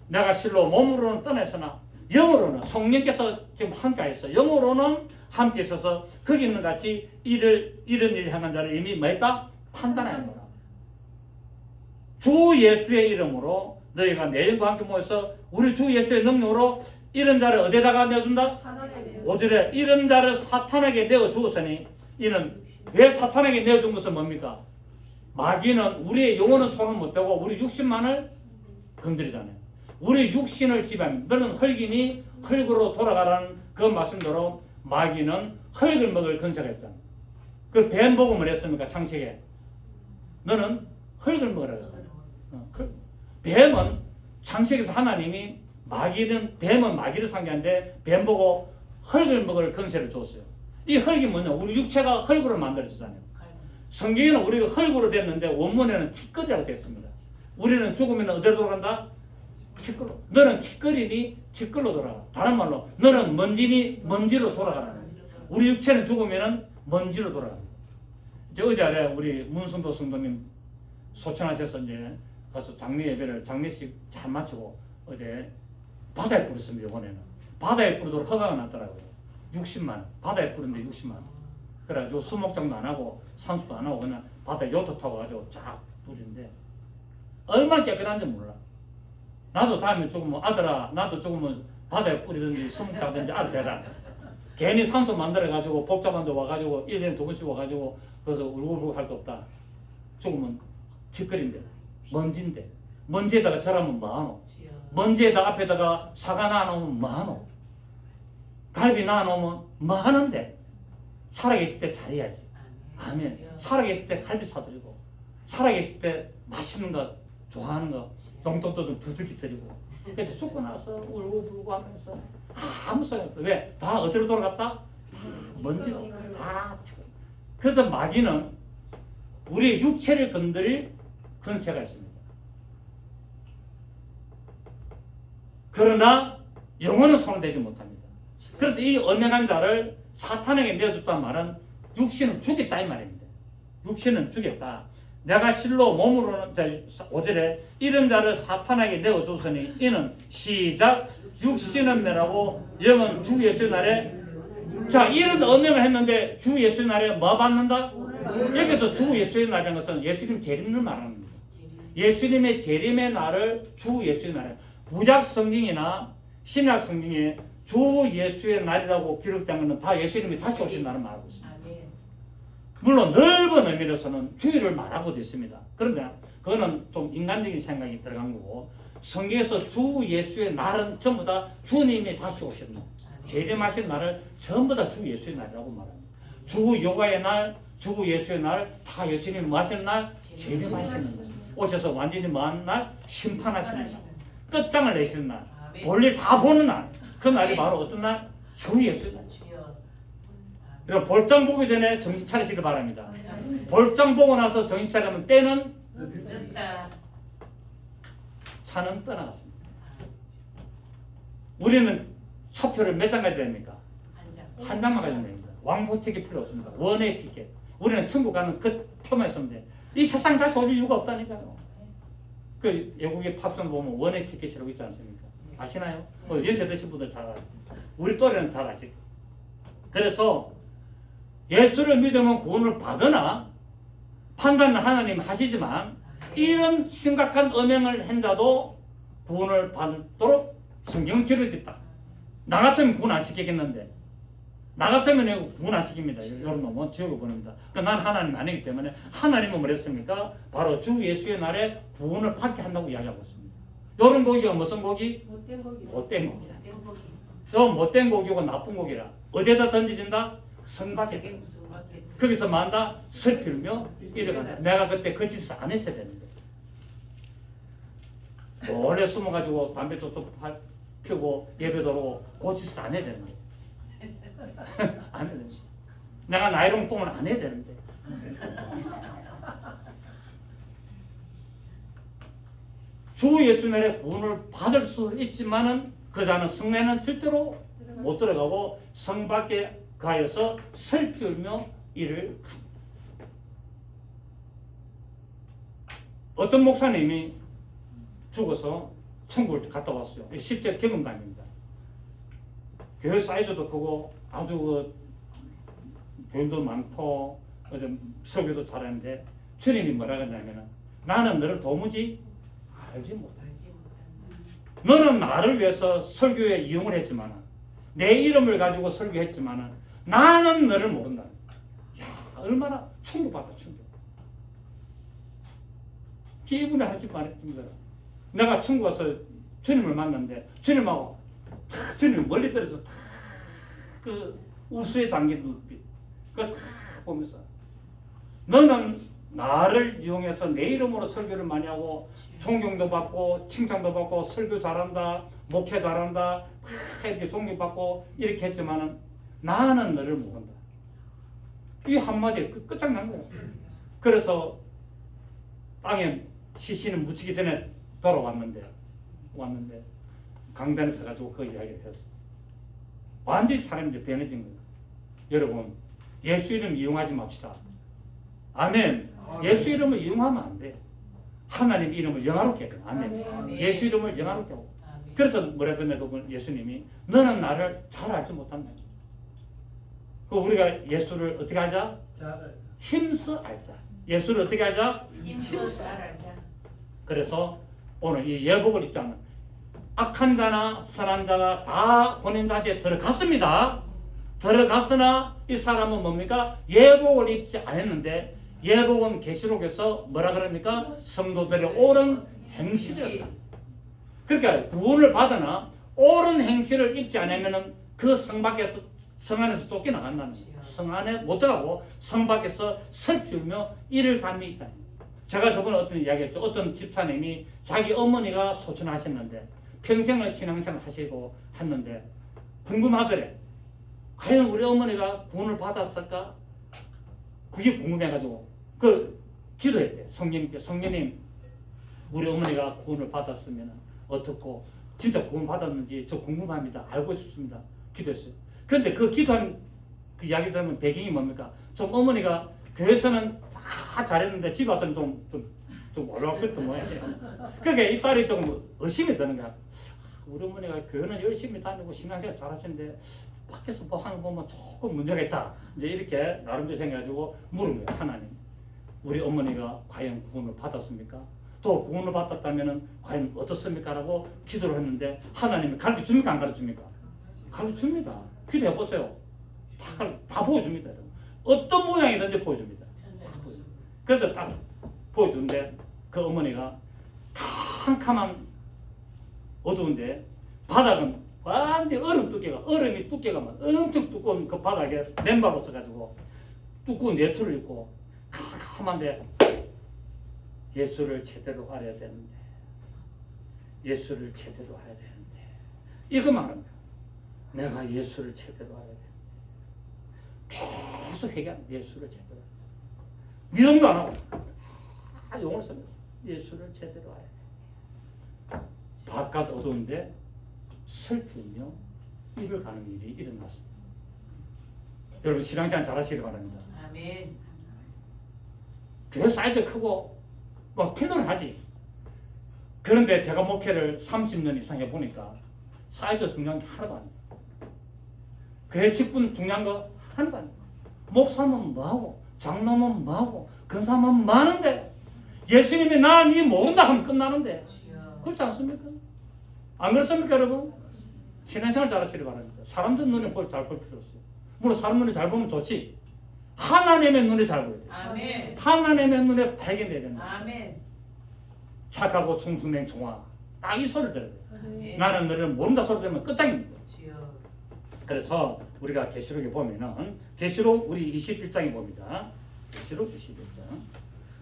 내가 실로 몸으로는 떠났으나 영으로는 성령께서 지금 함께 있어. 영으로는 함께 있어서 거기 있는 같이 이런 일을 행한 자를 이미 뭐 했다? 판단하였노라. 주 예수의 이름으로 너희가 내 영과 함께 모여서 우리 주 예수의 능력으로 이런 자를 어디다가 내어준다? 5절에 이런 자를 사탄에게 내어주었으니 이는 왜 사탄에게 내어준 것은 뭡니까? 마귀는 우리의 영혼은 손을 못 대고 우리 육신만을 건드리잖아요. 우리 육신을 지배합니다. 너는 흙이니 흙으로 돌아가라는 그 말씀대로 마귀는 흙을 먹을 근세가 있잖아요. 그 뱀 보고 뭐 했습니까? 창세기에 너는 흙을 먹으라 그랬잖아요. 뱀은 창세기에서 하나님이 뱀은 마귀를 상대하는데 뱀 보고 흙을 먹을 근세를 줬어요. 이 흙이 뭐냐? 우리 육체가 흙으로 만들어졌잖아요. 성경에는 우리가 흙으로 됐는데 원문에는 티끌이라고 됐습니다. 우리는 죽으면 어디로 돌아간다? 티끌로. 너는 티끌이니 티끌로 돌아가. 다른 말로 너는 먼지니 먼지로 돌아가라는 거예요. 우리 육체는 죽으면 먼지로 돌아갑니다. 어제 우리 문성도 성도님 소천하셔서 이제 가서 장례 예배를 장례식 잘 마치고 어제 바다에 뿌렸습니다. 이번에는 바다에 뿌리도록 허가가 났더라고요. 60만 원. 바다에 뿌렸는데 60만 원. 그래가지고 수목장도 안 하고 산수도 안 하고 그냥 바다에 요트 타고 가지고 쫙 뿌리는데 얼마나 깨끗한지 몰라. 나도 다음에 죽으면 아들아 나도 죽으면 바다에 뿌리든지 수목장든지 아들 되라. 괜히 산소 만들어가지고 복잡한 데 와가지고 1년에 2번씩 와가지고 거기서 울고불고 할 거 없다. 죽으면 티끌인데 먼지인데 먼지에다가 절하면 뭐하노. 먼지에다 앞에다가 사과 놔놓으면 뭐하노. 갈비 놔놓으면 뭐하는데. 살아계실 때 잘해야지. 아멘. 살아계실 때 갈비 사드리고 살아계실 때 맛있는 거 좋아하는 거 용돈도 좀 두둑이 드리고. 근데 죽고 나서 울고 불고 하면서 아무 소용 없어. 왜? 다 어디로 돌아갔다? 먼지로. 다 그래서 마귀는 우리의 육체를 건드릴 권세가 있습니다. 그러나 영혼은 손대지 못합니다. 그래서 이 엄행한 자를 사탄에게 내어줬단 말은 육신은 죽였다 이 말입니다. 육신은 죽였다. 내가 실로 몸으로는 5절에 이런 자를 사탄에게 내어줬으니 이는 시작 육신은 멸하고 영은 주 예수의 날에 자 이런 엄명을 했는데 주 예수의 날에 뭐 받는다? 여기서 주 예수의 날이라는 것은 예수님 재림을 말하는 겁니다. 예수님의 재림의 날을 주 예수의 날에 구약 성경이나 신약 성경에 주 예수의 날이라고 기록된 것은 다 예수님이 다시 오신 날을 말하고 있습니다. 물론 넓은 의미로서는 주일을 말하고도 있습니다. 그런데 그거는 좀 인간적인 생각이 들어간 거고 성경에서 주 예수의 날은 전부 다 주님이 다시 오신 날 재림하신 날을 전부 다 주 예수의 날이라고 말합니다. 주 여호와의 날, 주 예수의 날 다 예수님이 뭐 하시는 날? 재림하시는 날. 오셔서 완전히 뭐하는 날? 심판하시는 날. 끝장을 내시는 날. 볼일 다 보는 날. 그 날이 바로 어떤 날? 주 예수의 날. 그럼 볼장 보기 전에 정신 차리시길 바랍니다. 볼장 보고 나서 정신 차리면 때는 차는 떠나갔습니다. 우리는 차표를 몇 장 가져야 됩니까? 한 장만 가지면 됩니다. 왕복 티켓 필요 없습니다. 원웨이 티켓. 우리는 천국 가는 그 표만 있으면 돼. 이 세상 다시 올 이유가 없다니까요. 그 외국의 팝송 보면 원웨이 티켓이라고 있지 않습니까? 아시나요? 연세 드신 분들 잘 알아요. 우리 또래는 잘 아시고. 그래서 예수를 믿으면 구원을 받으나 판단은 하나님 하시지만 이런 심각한 음행을 한 자도 구원을 받도록 성경은 기록했다. 나 같으면 구원 안 시키겠는데 나 같으면 구원 안 시킵니다. 이런 놈은 지옥에 보냅니다. 그러니까 난 하나님 아니기 때문에 하나님은 뭐랬습니까? 바로 주 예수의 날에 구원을 받게 한다고 이야기하고 있습니다. 이런 고기가 무슨 고기? 못된 고기다. 저 못된 고기고 나쁜 고기라 어디에다 던지진다? 성박에. 거기서 만다 슬피며 이래간다. 내가 그때 그 짓을 안 했어야 되는데 원래 숨어가지고 담배 쪽쪽 피우고 예배도 하고 그 짓을 안 해야 되는데 안 해야 되는데 내가 나이롱 뽕을 안 해야 되는데 주 예수 날에 구원을 받을 수 있지만은 그 자는 성내는 절대로 못 들어가고 성 밖에 가여서 슬피 울며 이를 갑니다. 어떤 목사님이 죽어서 천국을 갔다 왔어요. 실제 경험담입니다. 교회 사이즈도 크고 아주 교인도 많고 설교도 잘하는데 주님이 뭐라 그러냐면 나는 너를 도무지 알지 못한다. 너는 나를 위해서 설교에 이용을 했지만 내 이름을 가지고 설교했지만 나는 너를 모른다. 야, 얼마나 충격받아 충격. 기분이 하지 말했습니다. 내가 천국 와서 주님을 만났는데 주님하고 주님 멀리 떨어져서 그 우수에 잠긴 눈빛 그걸 다 보면서 너는 나를 이용해서 내 이름으로 설교를 많이 하고 존경도 받고 칭찬도 받고 설교 잘한다 목회 잘한다 이렇게 존경받고 이렇게 했지만은 나는 너를 모른다. 이 한마디에 끝장난 거예요. 그래서 땅에 시신을 묻히기 전에 돌아왔는데 강단에 서가지고 그 이야기를 했어요. 완전히 사람이 이제 변해진 거예요. 여러분 예수 이름 이용하지 맙시다. 아멘. 예수 이름을 이용하면 안 돼. 하나님 이름을 영화롭게 해요. 아멘. 예수 이름을 영화롭게 하고. 그래서 뭐라 그러냐면 예수님이 너는 나를 잘 알지 못한다. 그 우리가 예수를 어떻게 알자? 힘써 알자. 예수를 어떻게 알자? 힘써 알자. 그래서 오늘 이 예복을 입지 않는 악한 자나 선한 자가 다 혼인잔치에 들어갔습니다. 들어갔으나 이 사람은 뭡니까? 예복을 입지 않았는데 예복은 계시록에서 뭐라 그럽니까? 성도들의 옳은 행실이었다. 그러니까 구원을 받으나 옳은 행실을 입지 않으면 그 성 밖에서 성 안에서 쫓겨나간다는 거예요. 성 안에 못 들어가고 성 밖에서 슬피 울며 이를 감이 있다. 제가 저번에 어떤 이야기했죠. 어떤 집사님이 자기 어머니가 소천하셨는데 평생을 신앙생활 하시고 했는데 궁금하더래. 과연 우리 어머니가 구원을 받았을까? 그게 궁금해가지고 기도했대. 성령님 우리 어머니가 구원을 받았으면 어떻고 진짜 구원 받았는지 저 궁금합니다. 알고 싶습니다. 기도했어요. 그런데 그 기도한 그 이야기 들으면 배경이 뭡니까? 좀 어머니가 교회에서는 다 잘했는데 집에 와서는 좀 어려웠던 모양이에요. 그러니까 이 딸이 좀 의심이 드는 거야. 우리 어머니가 교회는 열심히 다니고 신앙생활 잘하시는데 밖에서 뭐 하는 거 보면 조금 문제가 있다. 이제 이렇게 나름대로 생각해가지고 물은 거예요. 하나님, 우리 어머니가 과연 구원을 받았습니까? 또 구원을 받았다면 과연 어떻습니까? 라고 기도를 했는데 하나님이 가르쳐줍니까? 안 가르쳐줍니까? 가르쳐줍니다. 기도해보세요. 다 보여줍니다. 어떤 모양이든지 보여줍니다. 그래서 딱 보여주는데 그 어머니가 캄캄한 어두운데 바닥은 완전 얼음이 두께가 엄청 두꺼운 그 바닥에 맨발로 써가지고 두꺼운 내투를 입고 캄캄한데 예수를 제대로 알아야 되는데 예수를 제대로 알아야 되는데 이것만 합니다. 내가 예수를 제대로 알아야 되는데 계속 회개합니다. 예수를 제대로 믿음도 안 하고 다 용을 쓰면서 예수를 제대로 알아야 돼. 바깥 어두운데 슬프며 이를 가는 일이 일어났습니다. 여러분 신앙생활 잘하시기 바랍니다. 아멘. 교회 사이즈 크고 막 피는 하지. 그런데 제가 목회를 30년 이상 해보니까 사이즈 중요한 게 하나도 아니에요. 교회 직분 중요한 거 하나도 아니에요. 목사면 뭐하고 장로면 뭐하고 근사면 많은데 예수님이 나 니 모른다 하면 끝나는데 그렇지 않습니까? 안 그렇습니까 여러분? 신앙생활 잘하시기 바랍니다. 사람들 눈에 잘 볼 필요 없어요. 물론 사람 눈에 잘 보면 좋지. 하나님의 눈에 잘 보여야 돼요. 아멘. 하나님의 눈에 발견돼야 된다. 아멘. 착하고 충성된 종아 딱 이 소리를 들어야 돼요. 아멘. 나는 너를 모른다 소리 들으면 끝장입니다. 주여. 그래서 우리가 계시록에 보면은 계시록 우리 21장에 봅니다. 계시록 21장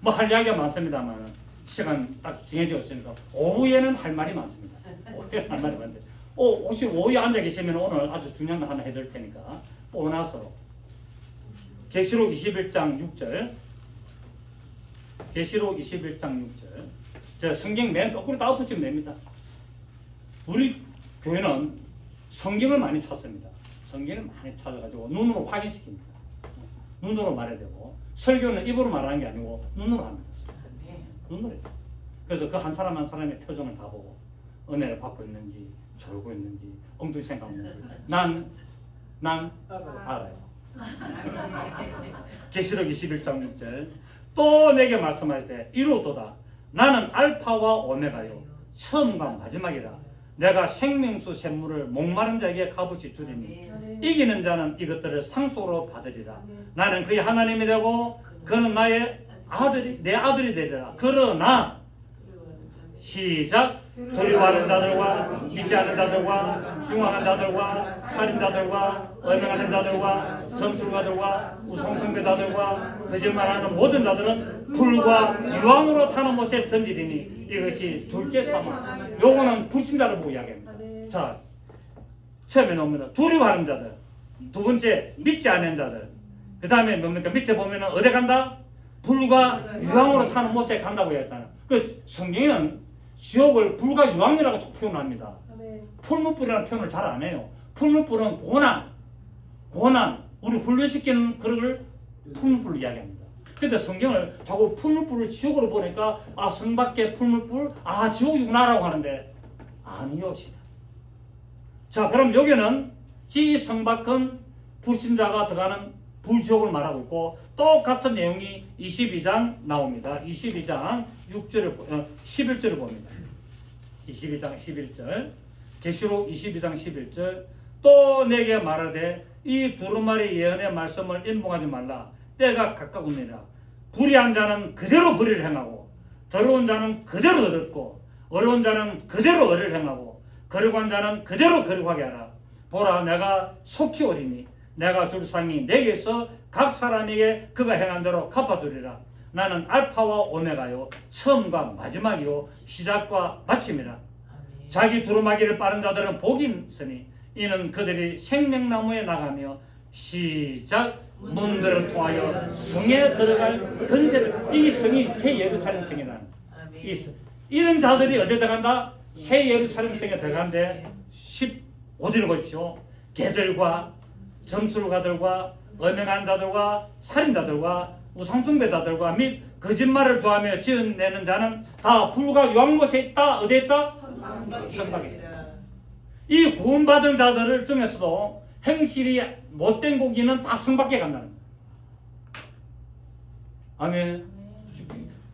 뭐 할 이야기가 많습니다만 시간 딱 정해져 있으니까 오후에는 할 말이 많습니다. 오후에는 할 말이 많은데 혹시 오후에 앉아 계시면 오늘 아주 중요한 거 하나 해드릴 테니까 오나서 계시록 21장 6절 계시록 21장 6절 제가 성경 맨 거꾸로 다 엎으시면 됩니다. 우리 교회는 성경을 많이 찾습니다. 성경을 많이 찾아가지고 눈으로 확인시킵니다. 눈으로 말해야 되고 설교는 입으로 말하는 게 아니고 눈으로 합니다. 눈으로. 그래서 그 한 사람 한 사람의 표정을 다 보고 은혜를 받고 있는지 졸고 있는지 엉뚱히 생각하는지 난 알아요. 계시록 21장 6절 또 내게 말씀할 때 이루도다 나는 알파와 오메가요 처음과 마지막이라 내가 생명수 샘물을 목마른 자에게 값없이 주리니 이기는 자는 이것들을 상속으로 받으리라. 나는 그의 하나님이 되고 그는 내 아들이 되리라. 그러나 시작 두려워하는 자들과 믿지 않는 자들과 흉악한 자들과 살인자들과 음행하는 자들과 점술가들과 우상숭배자들과 거짓말하는 모든 자들은 불과 유황으로 타는 못에 던지리니 이것이 둘째 사망. 요거는 불신자를 보고 이야기합니다. 자, 처음에 나옵니다. 두려워하는 자들. 두 번째 믿지 않는 자들. 그 다음에 뭡니까? 밑에 보면은 어디 간다? 불과 유황으로 타는 못에 간다고 했잖아요. 그 성경은 지옥을 불과 유황이라고 표현합니다. 풀무불이라는 표현을 잘 안 해요. 풀무불은 고난, 우리 훈련시키는 그런 걸 풀무불로 이야기합니다. 근데 성경을 자꾸 풀무불을 지옥으로 보니까 성 밖에 풀무불, 지옥이구나라고 하는데 아니요. 자, 그럼 여기는 성 밖은 불신자가 들어가는 불지옥을 말하고 있고 똑같은 내용이 22장 나옵니다. 22장 11절을 봅니다. 22장 11절 계시록 22장 11절 또 내게 말하되 이 두루마리 예언의 말씀을 인봉하지 말라. 때가 가까우니라. 불의한 자는 그대로 불의를 행하고 더러운 자는 그대로 더럽고 어려운 자는 그대로 어를 행하고 거룩한 자는 그대로 거룩하게 하라. 보라 내가 속히 오리니 내가 줄 상이 내게서 각 사람에게 그가 행한 대로 갚아주리라. 나는 알파와 오메가요 처음과 마지막이요 시작과 마침이라. 자기 두루마기를 빠른 자들은 복이 있으니 이는 그들이 생명나무에 나가며 시작. 문들을 통하여 성에 들어갈 권세를. 이 성이 새 예루살렘 성이다. 이런 자들이 어디에 들어간다? 새 예루살렘 성에 들어가는데 15절을 보십시오. 개들과 점술가들과 음행하는 자들과 살인자들과 우상숭배자들과 및 거짓말을 좋아하며 지어내는 자는 다 불과 유황못에 있다. 어디에 있다? 선박에. 이 구원받은 자들을 중에서도 행실이 못된 고기는 다 성밖에 간다는 거예요. 아멘.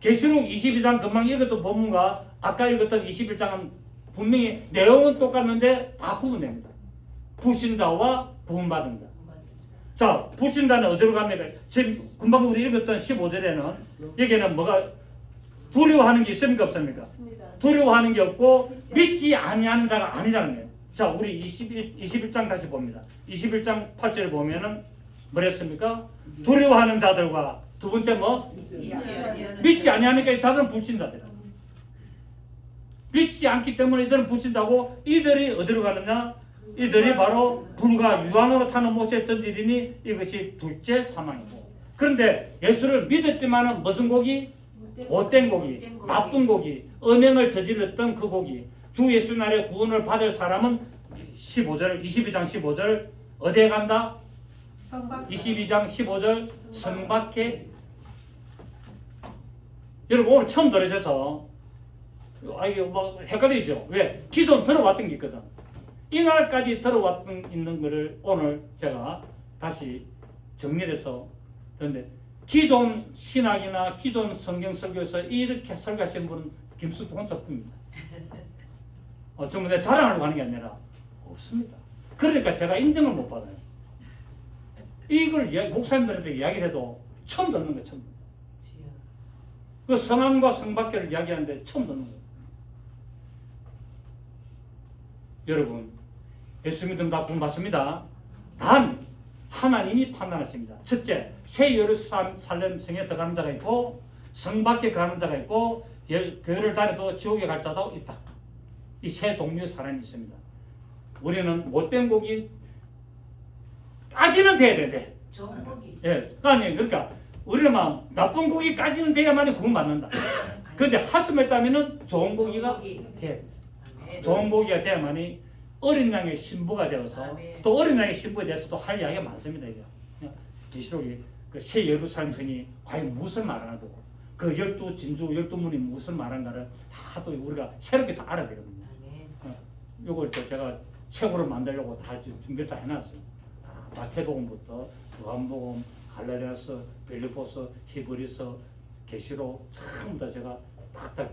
계시록 22장 금방 읽었던 본문과 아까 읽었던 21장은 분명히 내용은 똑같는데 다 구분됩니다. 불신자와 구원받은 자. 자, 불신자는 어디로 갑니까? 지금 금방 우리 읽었던 15절에는 여기에는 뭐가 두려워하는 게 있습니까? 없습니까? 두려워하는 게 없고 믿지 아니하는 자가 아니라는 거예요. 자, 우리 21장 다시 봅니다. 21장 8절에 보면은 뭐랬습니까? 두려워하는 자들과 두 번째 뭐? 믿지 아니하니까 이 자들은 불신자들. 믿지 않기 때문에 이들은 불신자고 이들이 어디로 가느냐? 이들이 바로 불과 유황으로 타는 못에 던지리니 이것이 둘째 사망이고. 그런데 예수를 믿었지만은 무슨 고기? 못된 고기, 나쁜 고기, 음행을 저질렀던 그 고기. 주 예수 날에 구원을 받을 사람은 15절, 22장 15절 어디에 간다? 22장 15절 성밖에. 여러분 오늘 처음 들으셔서 이게 막 헷갈리죠? 왜? 기존 들어왔던 게 있거든. 이날까지 들어왔던 있는 거를 오늘 제가 다시 정리해서 그런데 기존 신학이나 기존 성경 설교에서 이렇게 설교하신 분은 김수도 혼자뿐입니다. 전부 내 자랑하려고 하는 게 아니라 없습니다. 그러니까 제가 인정을 못 받아요. 이걸 목사님들한테 이야기를 해도 처음 듣는 거예요. 처음. 그 성함과 성밖에를 이야기하는데 처음 듣는 거예요. 여러분, 예수 믿으면 다 구원받습니다. 단 하나님이 판단하십니다. 첫째, 새 예루살렘 성에 들어가는 자가 있고 성 밖에 가는 자가 있고 교회를 다녀도 지옥에 갈 자도 있다. 이 세 종류의 사람이 있습니다. 우리는 못된 고기까지는 돼야 돼. 좋은 고기. 예, 그러니까 우리는 막 나쁜 고기까지는 돼야만이 구원받는다. 그런데 하수했다면은 좋은 고기가 돼. 좋은 고기가 돼야만이 어린 양의 신부가 되어서 또 어린 양의 신부에 대해서도 할 이야기가 많습니다. 이게 계시록이 그 새 예루살렘 성이 과연 무엇을 말하는 거고 그 12진주 12문이 무엇을 말하는가를 다 또 우리가 새롭게 다 알아야 되거든요. 요걸 또 제가 책으로 만들려고 다 준비를 다 해놨어요. 마태복음부터 요한복음, 갈라디아서, 빌립보서, 히브리서, 계시록 전부 다 제가 딱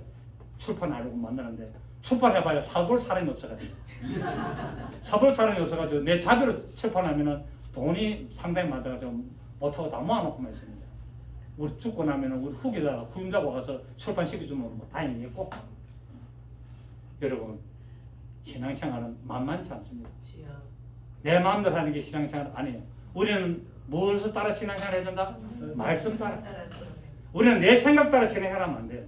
출판하려고 만드는데 출판해봐야 사볼 사람이 없어가지고 사볼 사람이 없어가지고 내 자비로 출판하면은 돈이 상당히 많아가지고 못하고 다 모아놓고만 있습니다. 우리 죽고 나면은 우리 후임자가 와서 출판시켜주면 뭐 다행이겠고. 여러분, 신앙생활은 만만치 않습니다. 내 마음대로 하는 게 신앙생활 아니에요. 우리는 무엇을 따라 신앙생활 해야 된다? 말씀 따라. 우리는 내 생각 따라 신앙생활하면 안 돼요.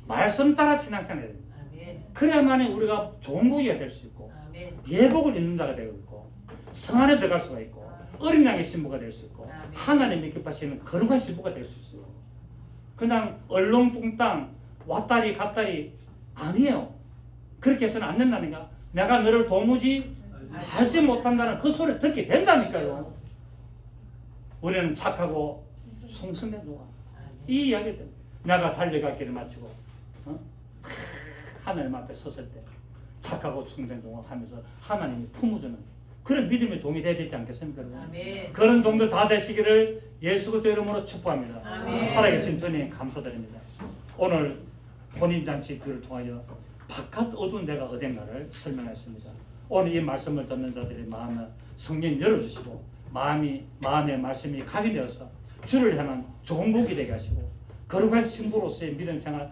말씀 따라 신앙생활 해야 됩니다. 그래야만이 우리가 좋은 고기가 될 수 있고 예복을 입는 자가 되고 있고 성 안에 들어갈 수가 있고 어린 양의 신부가 될 수 있고 하나님의 기뻐하시는 거룩한 신부가 될 수 있어요. 그냥 얼렁뚱땅 왔다리 갔다리 아니에요. 그렇게 해서는 안 된다니까. 내가 너를 도무지 알지 못한다는 그 소리를 듣게 된다니까요. 우리는 착하고 성성된 누가 이 이야기를 듣는 내가 달려갈 길을 마치고 하나님 앞에 섰을 때 착하고 충성된 종을 하면서 하나님이 품어주는 그런 믿음의 종이 돼야 되지 않겠습니까? 아멘. 그런 종들 다 되시기를 예수 그리스도 이름으로 축복합니다. 아멘. 살아계신 주님 감사드립니다. 오늘 혼인잔치를 통하여 바깥 어두운 데가 어딘가를 설명했습니다. 오늘 이 말씀을 듣는 자들의 마음을 성령 열어주시고 마음의 말씀이 각인되어서 주를 향한 좋은 곡이 되게 하시고 거룩한 신부로서의 믿음 생활